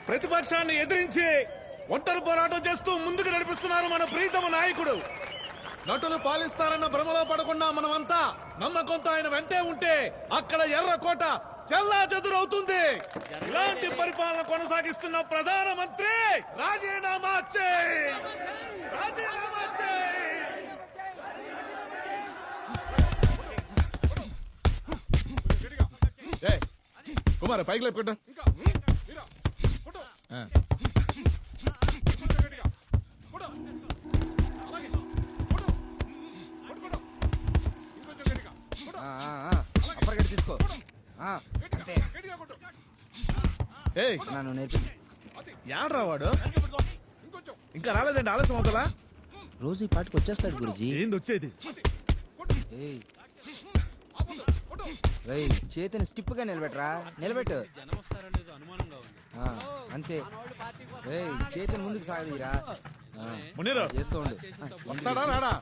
ప్రతిపక్షాన్ని ఎదిరించి ఒంటరి పోరాటం చేస్తూ ముందుకు నడిపిస్తున్నారు మన ప్రీతమ నాయకుడు. నటులు పాలిస్తారన్న భ్రమలో పడకుండా మనమంతా నమ్మకంతో ఆయన వెంటే ఉంటే అక్కడ ఎర్రకోట చెల్లా చెదురవుతుంది. ఇలాంటి పరిపాలన కొనసాగిస్తున్న ప్రధానమంత్రి రాజీనామా చేయి, రాజీనామా చేయి. కుమార్ పైకి లేపుకుంటా. అప్పటికట్టి తీసుకో. నన్ను నేర్పి యాడ్రా వాడు ఇంకా రాలేదండి, ఆలస్యం అవుతుందా? రోజు ఈ పాటికి వచ్చేస్తాడు గురుజీ. ఏంది వచ్చేది? చేతిని స్టిప్ గా నిలబెట్టరా, నిలబెట్టు. అంతే. చేతిని ముందుకు సాగదీరా. మునీరు చేస్తూ ఉండు. వస్తాడా రాడా?